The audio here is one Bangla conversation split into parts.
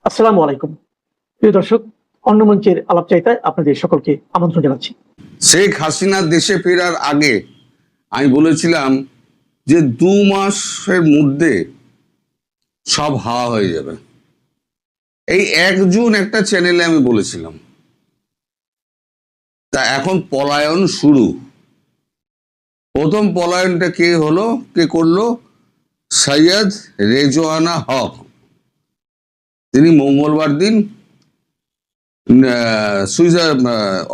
আসসালামু আলাইকুম। প্রিয় দর্শক, অন্য মঞ্চের আলাপচারিতায় আপনাদের সকলকে আমন্ত্রণ জানাচ্ছি। শেখ হাসিনা দেশে ফেরার আগে আমি বলেছিলাম যে 2 মাসের মধ্যে সব হাওয়া হয়ে যাবে। এই 1 জুন একটা চ্যানেলে আমি বলেছিলাম। তা এখন পলায়ন শুরু। প্রথম পলায়নটা কে করলো? সৈয়দ রেজওয়ানা হক। তিনি মঙ্গলবার দিন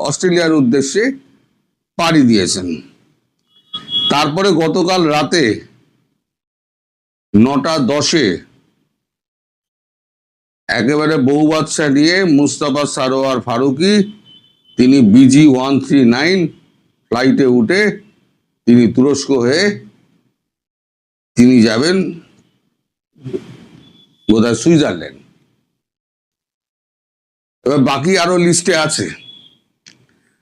অস্ট্রেলিয়ার উদ্দেশ্যে পাড়ি দিয়েছেন। তারপরে গতকাল রাতে 9টা 10-এ একেবারে বউ বাচ্চা নিয়ে মুস্তাফা সারোয়ার ফারুকী তিনি BG-139 ফ্লাইটে উঠে তিনি তুরস্ক হয়ে তিনি যাবেন বোধহয় সুইজারল্যান্ড। এবার বাকি আরো লিস্টে আছে।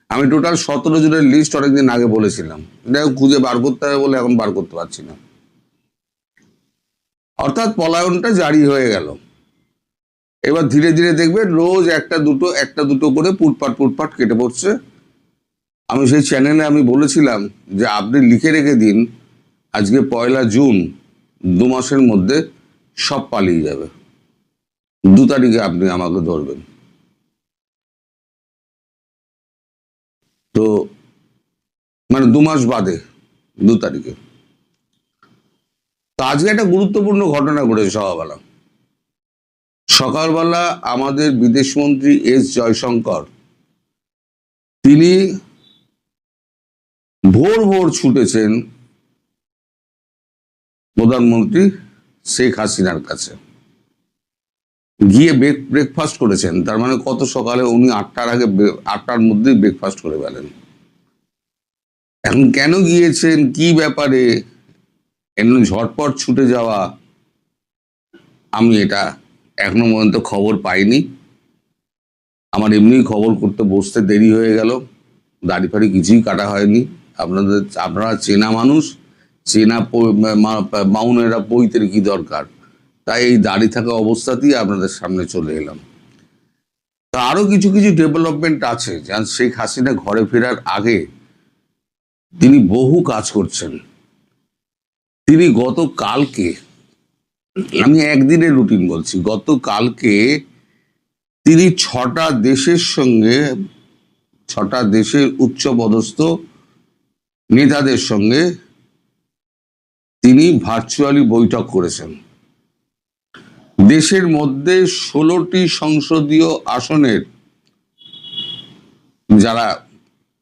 আমি টোটাল 17 জনের লিস্ট অনেকদিন আগে বলেছিলাম, এটা খুঁজে বার করতে হবে বলে এখন বার করতে পারছি না। অর্থাৎ পলায়নটা জারি হয়ে গেল। এবার ধীরে ধীরে দেখবেন রোজ একটা দুটো করে পুটপাট কেটে পড়ছে। আমি সেই চ্যানেলে আমি বলেছিলাম যে আপনি লিখে রেখে দিন আজকে 1 জুন, 2 মাসের মধ্যে সব পালিয়ে যাবে। 2 তারিখে আপনি আমাকে ধরবেন। তো মানে 2 মাস বাদে 2 তারিখে। তো আজকে একটা গুরুত্বপূর্ণ ঘটনা ঘটেছে সকালবেলা আমাদের বিদেশমন্ত্রী এস জয়শঙ্কর তিনি ভোর ছুটেছেন প্রধানমন্ত্রী শেখ হাসিনার কাছে, গিয়ে ব্রেকফাস্ট করেছেন। তার মানে কত সকালে উনি 8টার মধ্যেই ব্রেকফাস্ট করে ফেলেন। এখন কেন গিয়েছেন, কি ব্যাপারে এমন ঝটপট ছুটে যাওয়া, আমি এটা এখনো পর্যন্ত খবর পাইনি। আমার এমনি খবর করতে বসতে দেরি হয়ে গেল, দাড়ি ফাড়ি কিছুই কাটা হয়নি। আপনারা চেনা মানুষ, চেনা মাউনেরা বইতে কি দরকার, তাই এই দাড়ি থাকা অবস্থাতেই আপনাদের সামনে চলে এলাম। তা আরো কিছু ডেভেলপমেন্ট আছে। যেমন শেখ হাসিনা ঘরে ফেরার আগে তিনি বহু কাজ করছেন। তিনি গতকালকে, আমি একদিনের রুটিন বলছি, গতকালকে তিনি 6টা দেশের উচ্চপদস্থ নেতাদের সঙ্গে তিনি ভার্চুয়ালি বৈঠক করেছেন। দেশের মধ্যে 16টি সংসদীয় আসনের যারা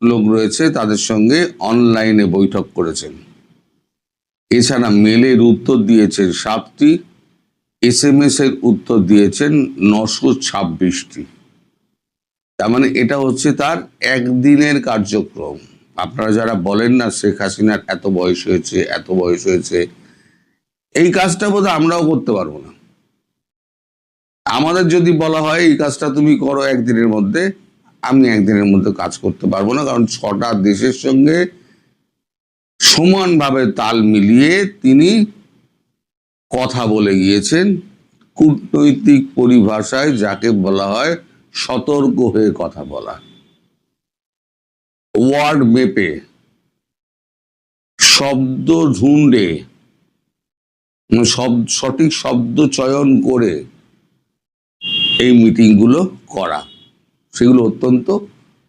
লোক রয়েছে তাদের সঙ্গে অনলাইনে বৈঠক করেছেন। এছাড়া মেলের উত্তর দিয়েছেন 7টি, SMS এর উত্তর দিয়েছেন 926টি। তার মানে এটা হচ্ছে তার একদিনের কার্যক্রম। আপনারা যারা বলেন না শেখ হাসিনার এত বয়স হয়েছে, এই কাজটা বোধহয় আমরাও করতে পারবো না। আমাদের যদি বলা হয় এই কাজটা তুমি করো একদিনের মধ্যে, আমি একদিনের মধ্যে কাজ করতে পারবো না। কারণ 6টা দেশের সঙ্গে সমানভাবে তাল মিলিয়ে তিনি কথা বলে গিয়েছেন। কূটনৈতিক পরিভাষায় যাকে বলা হয় সতর্ক হয়ে কথা বলা, ওয়ার্ড মেপে, শব্দ ঢুন্ডে, সঠিক শব্দ চয়ন করে এই মিটিংগুলো করা, সেগুলো অত্যন্ত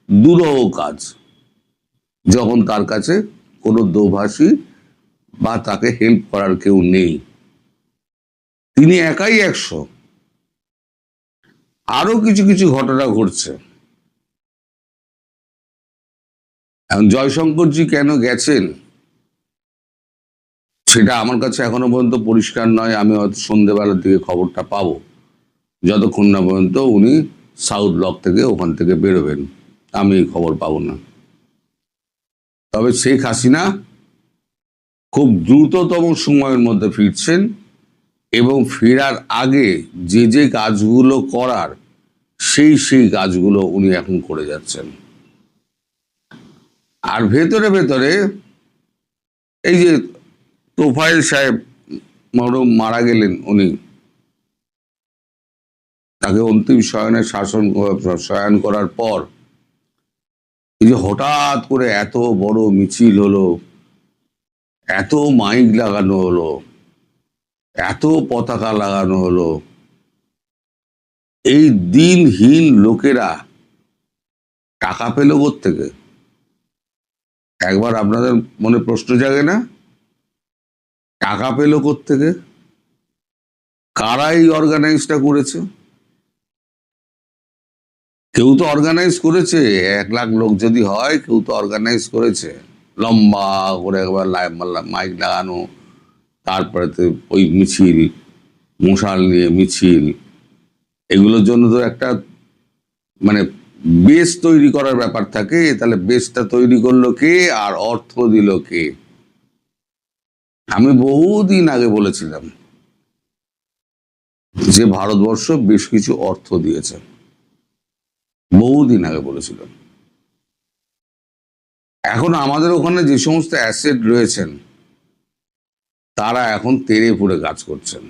দুরূহ কাজ যখন তার কাছে কোনো দোভাষী বা তাকে হেল্প করার কেউ নেই। তিনি একাই 100। আরো কিছু ঘটনা ঘটছে। এখন জয়শঙ্করজি কেন গেছেন সেটা আমার কাছে এখনো পর্যন্ত পরিষ্কার নয়। আমি হয়তো সন্ধ্যেবেলার দিকে খবরটা পাবো, যতক্ষণ না পর্যন্ত উনি সাউথ ব্লক থেকে ওখান থেকে বেরোবেন আমি এই খবর পাবো না। তবে শেখ হাসিনা খুব দ্রুততম সময়ের মধ্যে ফিরছেন এবং ফেরার আগে যে কাজগুলো করার সেই কাজগুলো উনি এখন করে যাচ্ছেন। আর ভেতরে এই যে তোফায়েল সাহেব মরহুম মারা গেলেন, উনি তাকে অন্তিম শয়ন করার পর এই যে হঠাৎ করে এত বড় মিছিল হলো, এত মাইক লাগানো হলো, এত পতাকা লাগানো হলো, এই দিনহীন লোকেরা টাকা পেল থেকে? একবার আপনাদের মনে প্রশ্ন জাগে না? টাকা পেল থেকে? কারাই অর্গানাইজটা করেছে? কেউ তো অর্গানাইজ করেছে। 1 লাখ লোক যদি হয়, কেউ তো অর্গানাইজ করেছে। লম্বা করে একবার মাইক লাগানো, তারপরে তো ওই মিছিল, মশাল নিয়ে মিছিল, এগুলোর জন্য তো একটা মানে বেস তৈরি করার ব্যাপার থাকে। তাহলে বেসটা তৈরি করলো কে আর অর্থ দিল কে? আমি বহুদিন আগে বলেছিলাম যে ভারতবর্ষ বেশ কিছু অর্থ দিয়েছে, বহুদিন আগে বলেছিলাম। এখন আমাদের ওখানে যে সমস্ত অ্যাসেট রয়েছেন, তারা এখন তেড়ে ফুড়ে কাজ করছেন,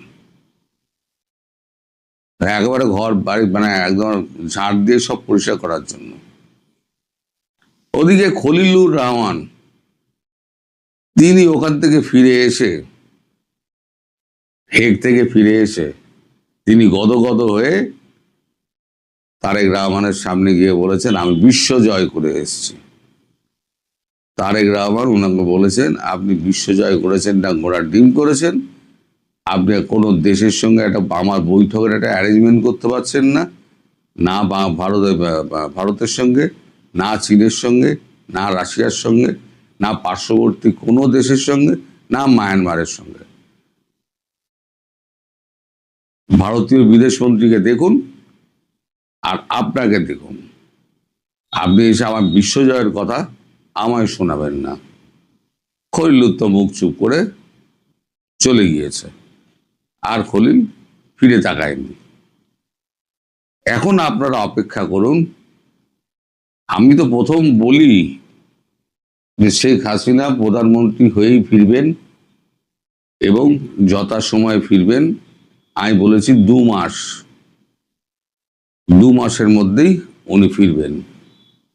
একেবারে ঘর বাড়ি মানে একদম ঝাড় দিয়ে সব পরিষ্কার করার জন্য। ওদিকে খলিলুর রহমান, তিনি ওখান থেকে ফিরে এসে, হেগ থেকে ফিরে এসে, তিনি গদগদ হয়ে তারেক রহমানের সামনে গিয়ে বলেছেন, আমি বিশ্ব জয় করে এসেছি। তারেক রহমান ওনাকে বলেছেন, আপনি বিশ্ব জয় করেছেন না ঘোড়ার ডিম করেছেন? আপনি কোনো দেশের সঙ্গে একটা আমার বৈঠকের একটা অ্যারেঞ্জমেন্ট করতে পারছেন না, না ভারতের সঙ্গে, না চীনের সঙ্গে, না রাশিয়ার সঙ্গে, না পার্শ্ববর্তী কোনো দেশের সঙ্গে, না মায়ানমারের সঙ্গে। ভারতীয় বিদেশ মন্ত্রীকে দেখুন আর আপনাকে দেখুন, আপনি এসে আমার বিশ্বজয়ের কথা আমায় শোনাবেন না। খলিল তো মুখ চুপ করে চলে গিয়েছে, আর খলিল ফিরে তাকায়নি। এখন আপনারা অপেক্ষা করুন। আমি তো প্রথম বলি যে শেখ হাসিনা প্রধানমন্ত্রী হয়েই ফিরবেন এবং যথাসময়ে ফিরবেন। আমি বলেছি 2 মাস, 2 মাসের মধ্যেই উনি ফিরবেন।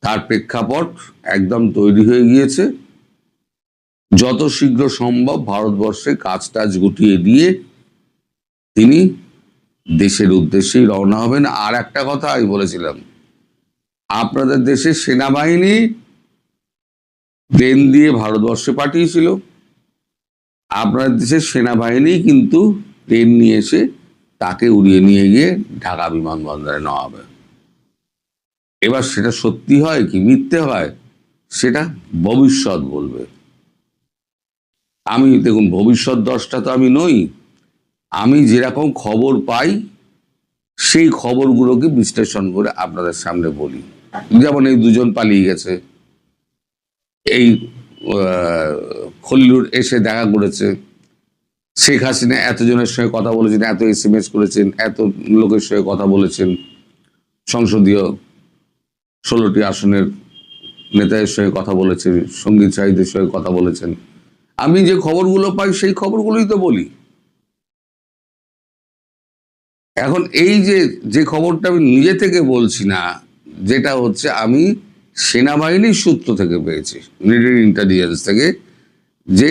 তার প্রেক্ষাপট একদম তৈরি হয়ে গিয়েছে। যত শীঘ্র সম্ভব ভারতবর্ষে কাজ টাজ গুটিয়ে দিয়ে তিনি দেশের উদ্দেশ্যেই রওনা হবেন। আর একটা কথা আমি বলেছিলাম, আপনাদের দেশের সেনাবাহিনী প্লেন দিয়ে ভারতবর্ষে পাঠিয়েছিল, আপনাদের দেশের সেনাবাহিনী কিন্তু প্লেন নিয়ে এসে তাকে উড়িয়ে নিয়ে গিয়ে ঢাকা বিমানবন্দরে নেওয়া হবে। এবার সেটা সত্যি হয় কি মিথ্যে হয়, সেটা ভবিষ্যৎ বলবে। আমি দেখুন, ভবিষ্যৎ দ্রষ্টা তো আমি নই। আমি যেরকম খবর পাই সেই খবরগুলোকে বিশ্লেষণ করে আপনাদের সামনে বলি। যেমন এই 2 জন পালিয়ে গেছে, এই খলিলুর এসে দেখা করেছে, শেখ হাসিনা এতজনের সঙ্গে কথা বলেছেন, এত SMS করেছেন, এত লোকের সঙ্গে কথা বলেছেন, সংসদীয় 16টি আসনের নেতাদের সঙ্গে কথা বলেছেন, সঙ্গীত সাহিত্যের সঙ্গে কথা বলেছেন। আমি যে খবরগুলো পাই সেই খবরগুলোই তো বলি। এখন এই যে খবরটা আমি নিজে থেকে বলছি না, যেটা হচ্ছে আমি সেনাবাহিনীর সূত্র থেকে পেয়েছি, মিলিটারি ইন্টেলিজেন্স থেকে, যে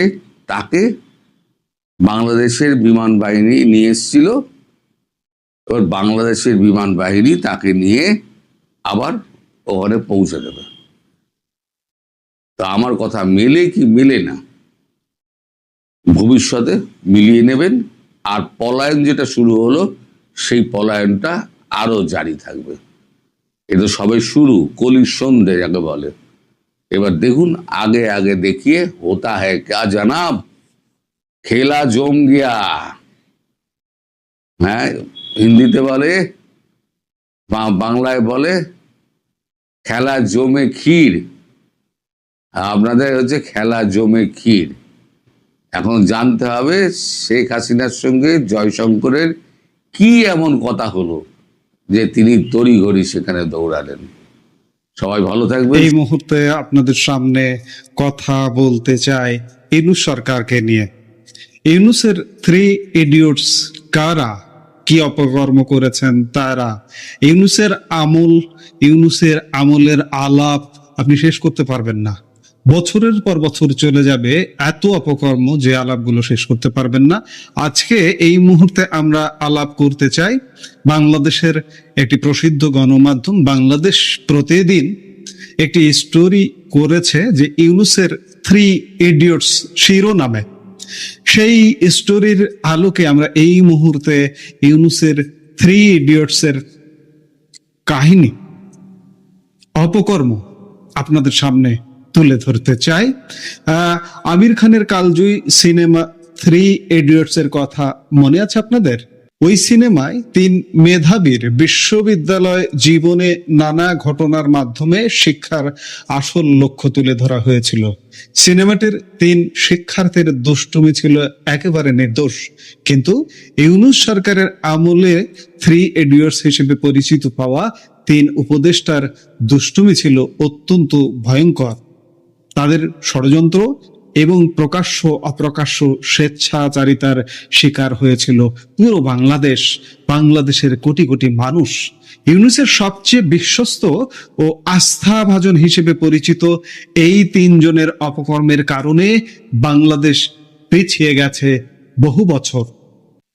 তাকে বাংলাদেশের বিমান বাহিনী নিয়ে এসেছিল। এবার বাংলাদেশের বিমান বাহিনী তাকে নিয়ে আবার ওখানে পৌঁছে দেবে। তা আমার কথা মেলে কি মেলে না, ভবিষ্যতে মিলিয়ে নেবেন। আর পলায়ন যেটা শুরু হলো, সেই পলায়নটা আরো জারি থাকবে। এটা সবে শুরু, কলির সন্ধে যাকে বলে। এবার দেখুন, আগে আগে দেখিয়ে হোতা হ্যায় ক্যা জনাব, খেলা জম গিয়া। হ্যাঁ, হিন্দিতে বলে, বাংলায় বলে খেলা জমে ক্ষীর। আপনাদের হচ্ছে খেলা জমে ক্ষীর। এখন জানতে হবে শেখ হাসিনার সঙ্গে জয়শঙ্করের কি এমন কথা হলো যে তিনি তড়িঘড়ি সেখানে দৌড়ালেন। সবাই ভালো থাকবে। এই মুহূর্তে আপনাদের সামনে কথা বলতে চাই ইউনূস সরকারকে নিয়ে। ইউনূসের 3 ইডিয়টস কারা কি অপকর্ম করেছেন তারা। ইউনূসের আমলের আলাপ আপনি শেষ করতে পারবেন না। বছরের পর বছর চলে যাবে, এত অপকর্ম যে আলাপগুলো শেষ করতে পারবেন না। আজকে এই মুহূর্তে আমরা আলাপ করতে চাই বাংলাদেশের একটি প্রসিদ্ধ গণমাধ্যম বাংলাদেশ প্রতিদিন একটি স্টোরি করেছে যে ইউনূসের 3 ইডিয়টস শিরোনামে। সেই স্টোরির আলোকে আমরা এই মুহূর্তে ইউনূসের 3 ইডিয়টসের কাহিনী, অপকর্ম আপনাদের সামনে তুলে ধরতে চাই। আমির খানের কালজয়ী সিনেমা 3 ইডিয়টস এর কথা মনে আছে আপনাদের? ওই সিনেমায় 3 মেধাবীর বিশ্ববিদ্যালয় জীবনে নানা ঘটনার মাধ্যমে শিক্ষার আসল লক্ষ্য তুলে ধরা হয়েছিল। সিনেমাটির 3 শিক্ষার্থীর দুষ্টুমি ছিল একেবারে নির্দোষ, কিন্তু ইউনূস সরকারের আমলে 3 ইডিয়টস হিসেবে পরিচিত পাওয়া 3 উপদেষ্টার দুষ্টুমি ছিল অত্যন্ত ভয়ঙ্কর। তাদের ষড়যন্ত্র এবং প্রকাশ্য অপ্রকাশ্য স্বেচ্ছাচারিতার শিকার হয়েছিল পুরো বাংলাদেশের কোটি কোটি মানুষ। ইউনূসের সবচেয়ে বিশ্বস্ত ও আস্থাভাজন হিসেবে পরিচিত এই 3 জনের অপকর্মের কারণে বাংলাদেশ পিছিয়ে গেছে বহু বছর।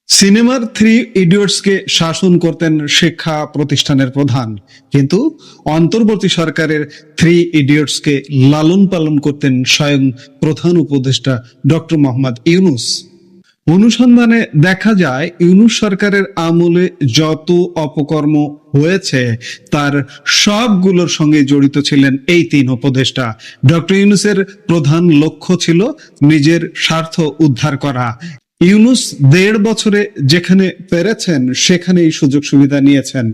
সিনেমার 3 ইডিয়টসকে শাসন করতেন শিক্ষা প্রতিষ্ঠানের প্রধান, কিন্তু অন্তর্বর্তী সরকারের 3 ইডিয়টসকে লালন পালন করতেন স্বয়ং প্রধান উপদেষ্টা ডক্টর মোহাম্মদ ইউনূস। অনুসন্ধানে দেখা যায় ইউনূস সরকারের আমলে যত অপকর্ম হয়েছে তার সবগুলোর সঙ্গে জড়িত ছিলেন এই 3 উপদেষ্টা। ডক্টর ইউনূসের প্রধান লক্ষ্য ছিল নিজের স্বার্থ উদ্ধার করা। ইউনূস 1.5 বছরে যেখানে পেরেছেন সেখানেই সুযোগ সুবিধা নিয়েছেন।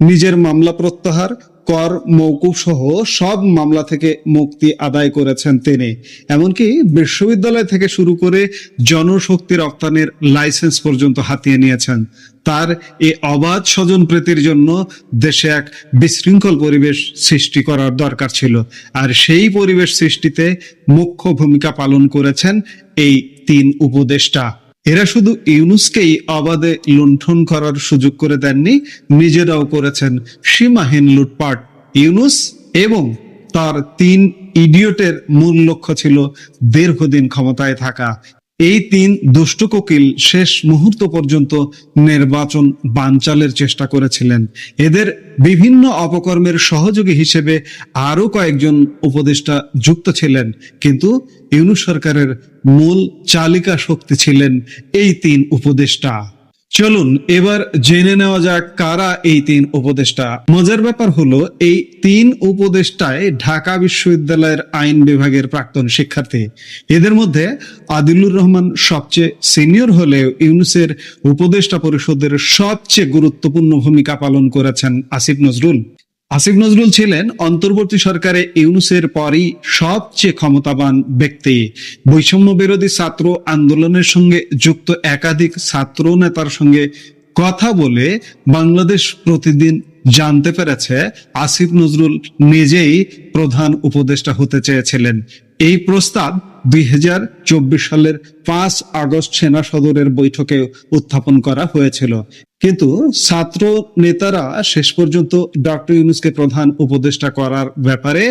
নিজের মামলা প্রত্যাহার, কর মওকুফ সহ সব মামলা থেকে মুক্তি আদায় করেছেন তিনি। এমনকি বিশ্ববিদ্যালয় থেকে শুরু করে জনশক্তি রপ্তানির লাইসেন্স পর্যন্ত হাতিয়ে নিয়েছেন। তার এই অবাধ স্বজন প্রীতির জন্য দেশে এক বিশৃঙ্খল পরিবেশ সৃষ্টি করার দরকার ছিল, আর সেই পরিবেশ সৃষ্টিতে মুখ্য ভূমিকা পালন করেছেন এই 3 উপদেষ্টা। এরা শুধু ইউনূসকেই অবাধে লুণ্ঠন করার সুযোগ করে দেননি, নিজেরাও করেছেন সীমাহীন লুটপাট। ইউনূস এবং তার 3 ইডিয়টের মূল লক্ষ্য ছিল দীর্ঘদিন ক্ষমতায় থাকা। এই 3 দুষ্ট কোকিল শেষ মুহূর্ত পর্যন্ত নির্বাচন বানচালের চেষ্টা করেছিলেন। এদের বিভিন্ন অপকর্মের সহযোগী হিসেবে আরো কয়েকজন উপদেষ্টা যুক্ত ছিলেন, কিন্তু ইউনূস সরকারের মূল চালিকা শক্তি ছিলেন এই 3 উপদেষ্টা। চলুন এবার জেনে নেওয়া যাক কারা এই 3 উপদেষ্টা। মজার ব্যাপার হলো এই 3 উপদেষ্টায় ঢাকা বিশ্ববিদ্যালয়ের আইন বিভাগের প্রাক্তন শিক্ষার্থী। এদের মধ্যে আদিলুর রহমান সবচেয়ে সিনিয়র হলেও ইউনূসের উপদেষ্টা পরিষদের সবচেয়ে গুরুত্বপূর্ণ ভূমিকা পালন করেছেন আসিফ নজরুল। আসিফ নজরুল ছিলেন অন্তর্বর্তী সরকারে ইউনূসের পরই সবচেয়ে ক্ষমতাবান ব্যক্তি। বৈষম্য বিরোধী ছাত্র আন্দোলনের সঙ্গে যুক্ত একাধিক ছাত্র নেতার সঙ্গে কথা বলে বাংলাদেশ প্রতিদিন জানতে পেরেছে আসিফ নজরুল নিজেই প্রধান উপদেষ্টা হতে চেয়েছিলেন। এই প্রস্তাব 2024 সালের 5 আগস্ট সেনা সদরের বৈঠকে উত্থাপন করা হয়েছিল, কিন্তু ছাত্র নেতারা শেষ পর্যন্ত ডক্টর ইউনূসকে প্রধান উপদেষ্টা করার ব্যাপারে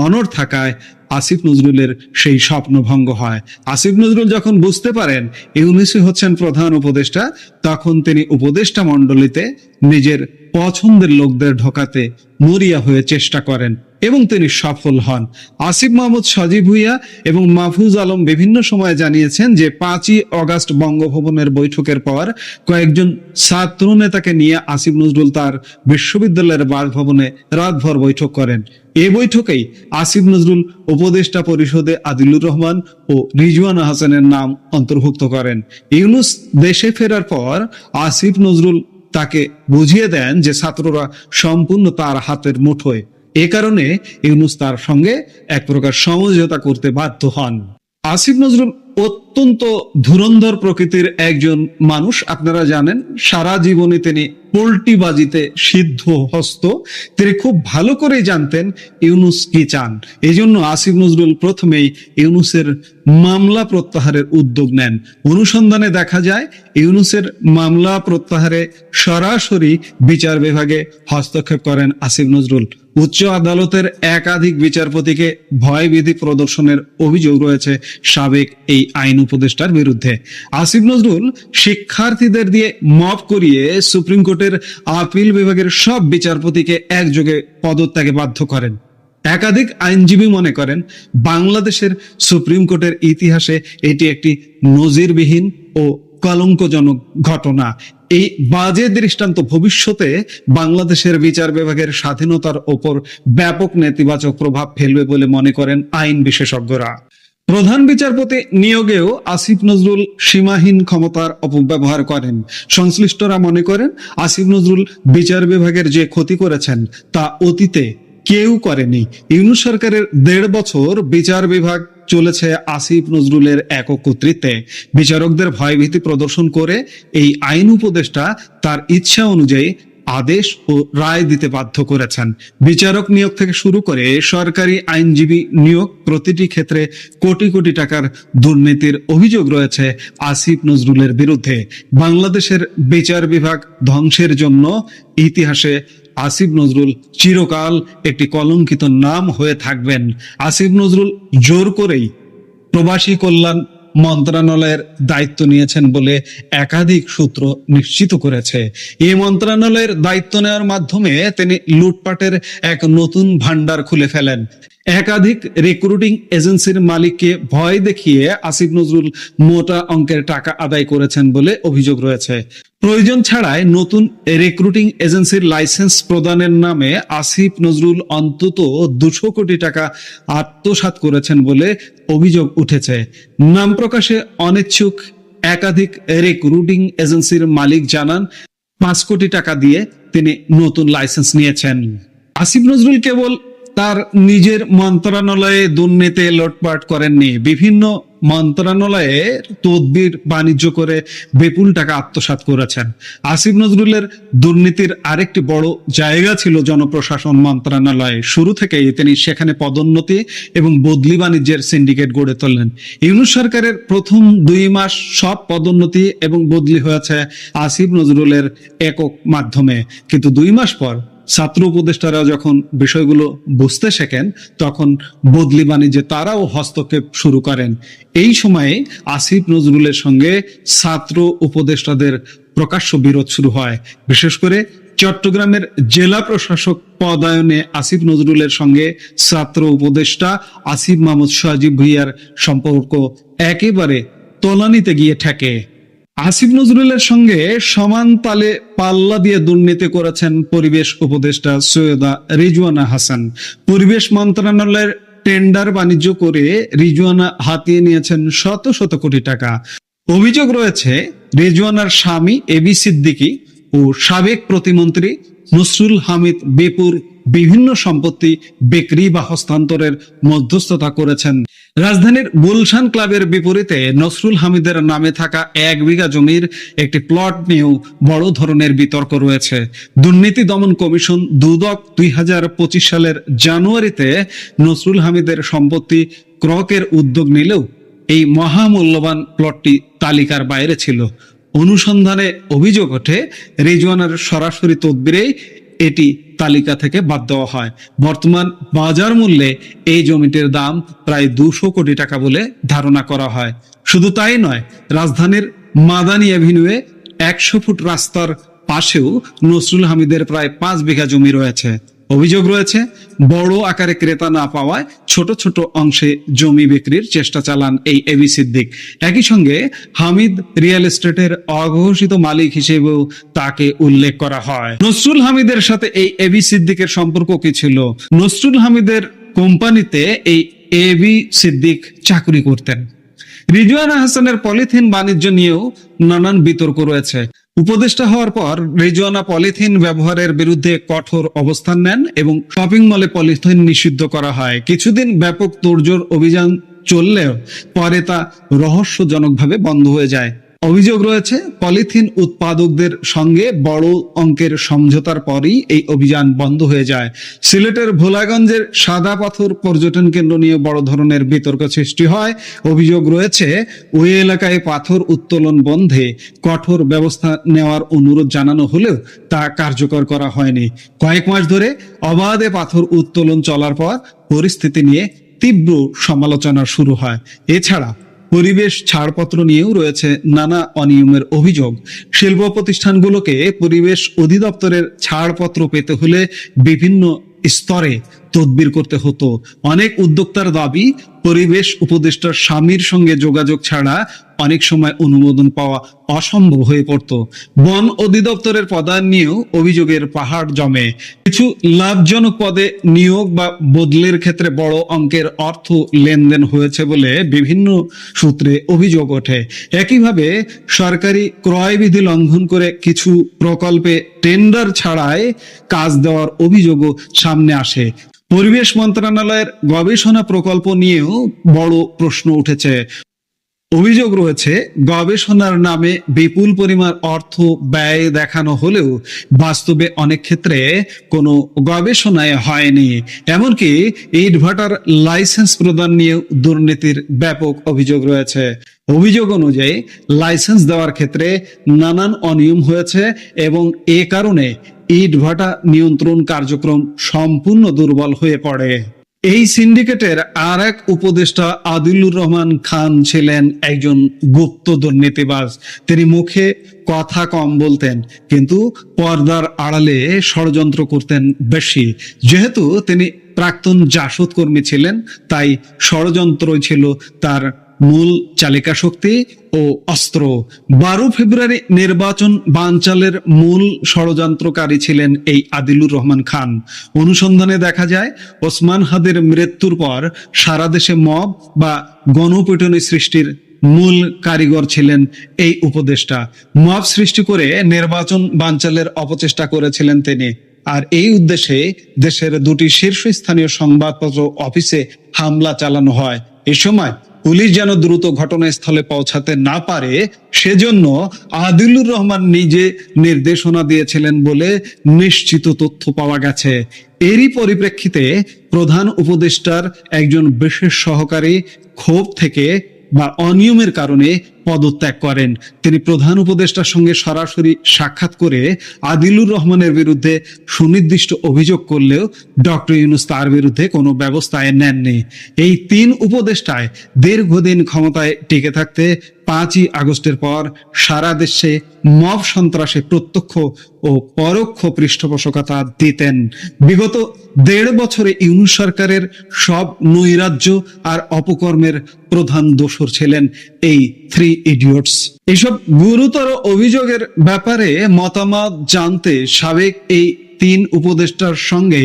অনড় থাকায় আসিফ নজরুলের সেই স্বপ্ন ভঙ্গ হয়। আসিফ নজরুল যখন বুঝতে পারেন ইউনূসই হচ্ছেন প্রধান উপদেষ্টা, তখন তিনি উপদেষ্টা মণ্ডলীতে নিজের পছন্দের লোকদের ঢোকাতে মরিয়া হয়ে চেষ্টা করেন এবং তিনি সফল হন। আসিফ মাহমুদ সজীব ভুঁইয়া এবং মাহফুজ আলম বিভিন্ন সময় জানিয়েছেন যে 5ই আগস্ট বঙ্গভবনের বৈঠকের পর কয়েকজন ছাত্র নেতাকে নিয়ে আসিফ নজরুল তার বিশ্ববিদ্যালয়ের বাসভবনে রাতভর বৈঠক করেন। এই বৈঠকেই আসিফ নজরুল উপদেষ্টা পরিষদে আদিলুর রহমান ও রিজওয়ানা হাসানের নাম অন্তর্ভুক্ত করেন। ইউনূস দেশে ফেরার পর আসিফ নজরুল তাকে বুঝিয়ে দেন যে ছাত্ররা সম্পূর্ণ তার হাতের মুঠোয়। এ কারণে ইউনূস তার সঙ্গে এক প্রকার সমঝোতা করতে বাধ্য হন। আসিফ নজরুল অত্যন্ত ধুরন্ধর প্রকৃতির একজন মানুষ। আপনারা জানেন সারা জীবনে তিনি পোল্টিবাজিতে সিদ্ধ হস্ত, তিনি খুব ভালো করেই জানতেন ইউনূস কি চান। এই জন্য আসিফ নজরুল প্রথমেই ইউনূসের মামলা প্রত্যাহারের উদ্যোগ নেন। অনুসন্ধানে দেখা যায় ইউনূসের মামলা প্রত্যাহারে সরাসরি বিচার বিভাগে হস্তক্ষেপ করেন আসিফ নজরুল। উচ্চ আদালতের একাধিক বিচারপতিকে ভয়ভীতি প্রদর্শনের অভিযোগ রয়েছে সাবেক এই আইন উপদেষ্টার বিরুদ্ধে। আসিফ নজরুল শিক্ষার্থীদের দিয়ে মব করিয়ে সুপ্রিম কোর্টের আপিল বিভাগের সব বিচারপতিকে একযোগে পদত্যাগে বাধ্য করেন। একাধিক আইনজীবী মনে করেন বাংলাদেশের সুপ্রিম কোর্টের ইতিহাসে এটি একটি নজিরবিহীন ও কলঙ্কজনক ঘটনা। এই বাজে দৃষ্টান্ত ভবিষ্যতে বাংলাদেশের বিচার বিভাগের স্বাধীনতার ওপর ব্যাপক নেতিবাচক প্রভাব ফেলবে বলে মনে করেন আইন বিশেষজ্ঞরা। প্রধান বিচারপতি নিয়োগেও আসিফ নজরুল সীমাহীন ক্ষমতার অপব্যবহার করেন। সংশ্লিষ্টরা মনে করেন আসিফ নজরুল বিচার বিভাগের যে ক্ষতি করেছেন তা অতীতে কেউ করেনি। ইউনূস সরকারের 1.5 বছর বিচার বিভাগ চলেছে আসিফ নজরুলের একক কর্তৃত্বে। বিচারকদের ভয়ভীতি প্রদর্শন করে এই আইন উপদেষ্টা তার ইচ্ছা অনুযায়ী আদেশ ও রায় দিতে বাধ্য করেছেন। বিচারক নিয়োগ থেকে শুরু করে সরকারি আইনজীবী নিয়োগ, প্রতিটি ক্ষেত্রে কোটি কোটি টাকার দুর্নীতির অভিযোগ রয়েছে আসিফ নজরুলের বিরুদ্ধে। বাংলাদেশের বিচার বিভাগ ধ্বংসের জন্য ইতিহাসে আসিফ নজরুল চিরকাল একটি কলঙ্কিত নাম হয়ে থাকবেন। আসিফ নজরুল জোর করেই প্রবাসী কল্যাণ মন্ত্রণালয়ের দায়িত্ব নিয়েছেন বলে একাধিক সূত্র নিশ্চিত করেছে। এই মন্ত্রণালয়ের দায়িত্ব নেওয়ার মাধ্যমে তিনি লুটপাটের এক নতুন ভান্ডার খুলে ফেলেন। একাধিক রিক্রুটিং এজেন্সির মালিককে ভয় দেখিয়ে আসিফ নজরুল মোটা অঙ্কের টাকা আদায় করেছেন বলে অভিযোগ রয়েছে। প্রয়োজন ছাড়াই নতুন রিক্রুটিং এজেন্সির লাইসেন্স প্রদানের নামে আসিফ নজরুল অন্তত 200 কোটি টাকা আত্মসাৎ করেছেন বলে অভিযোগ উঠেছে। নাম প্রকাশে অনিচ্ছুক একাধিক রিক্রুটিং এজেন্সির মালিক জানান 5 কোটি টাকা দিয়ে তিনি নতুন লাইসেন্স নিয়েছেন। আসিফ নজরুল কেবল তার নিজের মন্ত্রণালয়ে দুর্নীতি লুটপাট করেননি, বিভিন্ন মন্ত্রণালয়ের তদবির বাণিজ্য করে বিপুল টাকা আত্মসাৎ করেছেন। আসিফ নজরুলের দুর্নীতির আরেকটি বড় জায়গা ছিল জনপ্রশাসন মন্ত্রণালয়ে। শুরু থেকেই তিনি সেখানে পদোন্নতি এবং বদলি বাণিজ্যের সিন্ডিকেট গড়ে তোলেন। ইউনূস সরকারের প্রথম 2 মাস সব পদোন্নতি এবং বদলি হয়েছে আসিফ নজরুলের একক মাধ্যমে, কিন্তু 2 মাস পর ছাত্র উপদেষ্টারা যখন বিষয়গুলো বুঝতে শেখেন তখন বদলি বাণিজ্যে তারাও হস্তক্ষেপ শুরু করেন। এই সময়ে আসিফ নজরুলের সঙ্গে ছাত্র উপদেষ্টাদের প্রকাশ্য বিরোধ শুরু হয়। বিশেষ করে চট্টগ্রামের জেলা প্রশাসক পদায়নে আসিফ নজরুলের সঙ্গে ছাত্র উপদেষ্টা আসিফ মাহমুদ সজীব ভুঁইয়ার সম্পর্ক একেবারে তলানিতে গিয়ে ঠেকে। আসিফ নজরুলের সঙ্গে সমান তালে পাল্লা দিয়ে দুর্নীতি করেছেন পরিবেশ উপদেষ্টা সৈয়দা রিজওয়ানা হাসান। পরিবেশ মন্ত্রণালয়ের টেন্ডার বাণিজ্য করে রিজওয়ানা হাতিয়ে নিয়েছেন শত শত কোটি টাকা। অভিযোগ রয়েছে রিজওয়ানার স্বামী এবি সিদ্দিকী ও সাবেক প্রতিমন্ত্রী নসরুল হামিদ বেপুর বিভিন্ন সম্পত্তি বিক্রি বা হস্তান্তরের মধ্যস্থতা করেছেন। রাজধানীর গুলশান ক্লাবের বিপরীতে নসরুল হামিদের নামে থাকা 1 বিঘা জমির একটি প্লট নিয়েও বড় ধরনের বিতর্ক রয়েছে। দুর্নীতি দমন কমিশন দুদক 2025 সালের জানুয়ারিতে নসরুল হামিদের সম্পত্তি ক্রয়ের উদ্যোগ নিলেও এই মহামূল্যবান প্লটটি তালিকার বাইরে ছিল। অনুসন্ধানে অভিযোগ ওঠে রিজওয়ানার সরাসরি তদবিরেই এটি তালিকা থেকে বাদ দেওয়া হয়। বর্তমান বাজার মূল্যে এই জমিটির দাম প্রায় 200 কোটি টাকা বলে ধারণা করা হয়। শুধু তাই নয়, রাজধানীর মাদানী অ্যাভিনিউয়ে 100 ফুট রাস্তার পাশেও নসরুল হামিদের প্রায় 5 বিঘা জমি রয়েছে। অভিযোগ রয়েছে বড় আকারে ক্রেতা না পাওয়ায় ছোট ছোট অংশে জমি বিক্রির চেষ্টা চালান এই এবি সিদ্দিক। একই সঙ্গে হামিদ রিয়েল এস্টেটের অঘোষিত মালিক হিসেবেও তাকে উল্লেখ করা হয়। নসরুল হামিদের সাথে এই এবি সিদ্দিকের সম্পর্ক কি ছিল? নসরুল হামিদের কোম্পানিতে এই এবি সিদ্দিক চাকরি করতেন। রিজওয়ানা হাসানের পলিথিন বাণিজ্য নিয়েও নানান বিতর্ক রয়েছে। উপদেষ্টা হওয়ার পর রিজওয়ানা পলিথিন ব্যবহারের বিরুদ্ধে কঠোর অবস্থান নেন এবং শপিং মলে পলিথিন নিষিদ্ধ করা হয়। কিছুদিন ব্যাপক তোড়জোড় অভিযান চললেও পরে তা রহস্যজনকভাবে বন্ধ হয়ে যায়। অভিযোগ রয়েছে পলিথিন উৎপাদকদের সঙ্গে বড় অঙ্কের সমঝোতার পরই এই অভিযান বন্ধ হয়ে যায়। সিলেটের ভোলাগঞ্জের সাদা পাথর পর্যটন কেন্দ্র নিয়ে বড় ধরনের বিতর্ক সৃষ্টি হয়। অভিযোগ রয়েছে ওই এলাকায় পাথর উত্তোলন বন্ধে কঠোর ব্যবস্থা নেওয়ার অনুরোধ জানানো হলেও তা কার্যকর করা হয়নি। কয়েক মাস ধরে অবাধে পাথর উত্তোলন চলার পর পরিস্থিতি নিয়ে তীব্র সমালোচনা শুরু হয়। এছাড়া পরিবেশ ছাড়পত্র নিয়েও রয়েছে নানা অনিয়মের অভিযোগ। শিল্প প্রতিষ্ঠানগুলোকে পরিবেশ অধিদপ্তরের ছাড়পত্র পেতে হলে বিভিন্ন স্তরে তদবির করতে হতো। অনেক উদ্যোক্তার দাবি, পরিবেশ উপদেষ্টার স্বামীর সঙ্গে যোগাযোগ ছাড়া অনেক সময় অনুমোদন পাওয়া অসম্ভব হয়ে পড়তো। বন অধিদপ্তরের পদায়ন নিয়েও অভিযোগের পাহাড় জমে। কিছু লাভজনক পদে নিয়োগ বা বদলির ক্ষেত্রে বড় অঙ্কের অর্থ লেনদেন হয়েছে বলে বিভিন্ন সূত্রে অভিযোগ ওঠে। একইভাবে সরকারি ক্রয় বিধি লঙ্ঘন করে কিছু প্রকল্পে টেন্ডার ছাড়াই কাজ দেওয়ার অভিযোগও সামনে আসে। পরিবেশ মন্ত্রণালয়ের গবেষণা প্রকল্প নিয়েও বড় প্রশ্ন উঠেছে। অভিযোগ রয়েছে গবেষণার নামে বিপুল পরিমাণ অর্থ ব্যয় দেখানো হলেও বাস্তবে অনেক ক্ষেত্রে কোনো গবেষণায় হয়নি। এমনকি ইটভাটার লাইসেন্স প্রদান নিয়েও দুর্নীতির ব্যাপক অভিযোগ রয়েছে। অভিযোগ অনুযায়ী লাইসেন্স দেওয়ার ক্ষেত্রে নানান অনিয়ম হয়েছে এবং এ কারণে ইটভাটা নিয়ন্ত্রণ কার্যক্রম সম্পূর্ণ দুর্বল হয়ে পড়ে। এই সিন্ডিকেটের আর এক উপদেষ্টা আদিলুর রহমান খান ছিলেন একজন গুপ্ত দুর্নীতিবাজ। তিনি মুখে কথা কম বলতেন, কিন্তু পর্দার আড়ালে ষড়যন্ত্র করতেন বেশি। যেহেতু তিনি প্রাক্তন জাসদ কর্মী ছিলেন, তাই ষড়যন্ত্রই ছিল তার মূল চালিকা শক্তি ও অস্ত্র। 12 ফেব্রুয়ারি নির্বাচন বানচালের মূল ষড়যন্ত্রকারী ছিলেন এই আদিলুর রহমান খান। অনুসন্ধানে দেখা যায়, ওসমান হাদির মৃত্যুর পর সারা দেশে মব বা গণপিটুনি সৃষ্টির মূল কারিগর ছিলেন এই উপদেষ্টা। মব সৃষ্টি করে নির্বাচন বানচালের অপচেষ্টা করেছিলেন তিনি। আর এই উদ্দেশ্যে দেশের দুটি শীর্ষস্থানীয় সংবাদপত্র অফিসে হামলা চালানো হয়। এ সময় পুলিশ যেন দ্রুত ঘটনাস্থলে পৌঁছাতে না পারে, সেজন্য আদিলুর রহমান নিজে নির্দেশনা দিয়েছিলেন বলে নিশ্চিত তথ্য পাওয়া গেছে। এরই পরিপ্রেক্ষিতে প্রধান উপদেষ্টার একজন বিশেষ সহকারী ক্ষোভ থেকে বা অনিয়মের কারণে পদত্যাগ করেন। তিনি প্রধান উপদেষ্টার সঙ্গে সরাসরি সাক্ষাৎ করে আদিলুর রহমানের বিরুদ্ধে সুনির্দিষ্ট অভিযোগ করলেও ডক্টর ইউনূস তার বিরুদ্ধে কোনো ব্যবস্থায় নেননি। এই 3 উপদেষ্টায় দীর্ঘদিন ক্ষমতায় টিকে থাকতে 5ই আগস্টের পর সারা দেশে মব সন্ত্রাসে প্রত্যক্ষ ও পরোক্ষ পৃষ্ঠপোষকতা দিতেন। বিগত 1.5 বছরে ইউনূস সরকারের সব নৈরাজ্য আর অপকর্মের প্রধান দোষর ছিলেন এই 3 ইডিয়টস। এইসব গুরুতর অভিযোগের ব্যাপারে মতামত জানতে সাবেক এই 3 উপদেষ্টার সঙ্গে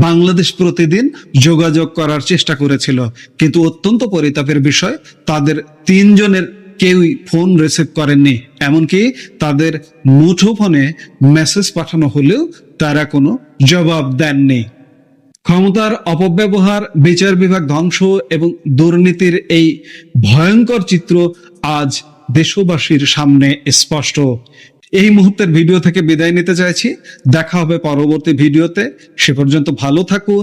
বাংলাদেশ প্রতিদিন যোগাযোগ করার চেষ্টা করেছিল, কিন্তু অত্যন্ত পরিতাপের বিষয়, তাদের 3 জনের কেউই ফোন রিসিভ করেননি। এমনকি তাদের মুঠোফোনে মেসেজ পাঠানো হলেও তারা কোনো জবাব দেননি। ক্ষমতার অপব্যবহার, বিচার বিভাগ ধ্বংস এবং দুর্নীতির এই ভয়ঙ্কর চিত্র আজ দেশবাসীর সামনে স্পষ্ট। এই মুহূর্তের ভিডিও থেকে বিদায় নিতে চাইছি। দেখা হবে পরবর্তী ভিডিওতে। সে পর্যন্ত ভালো থাকুন।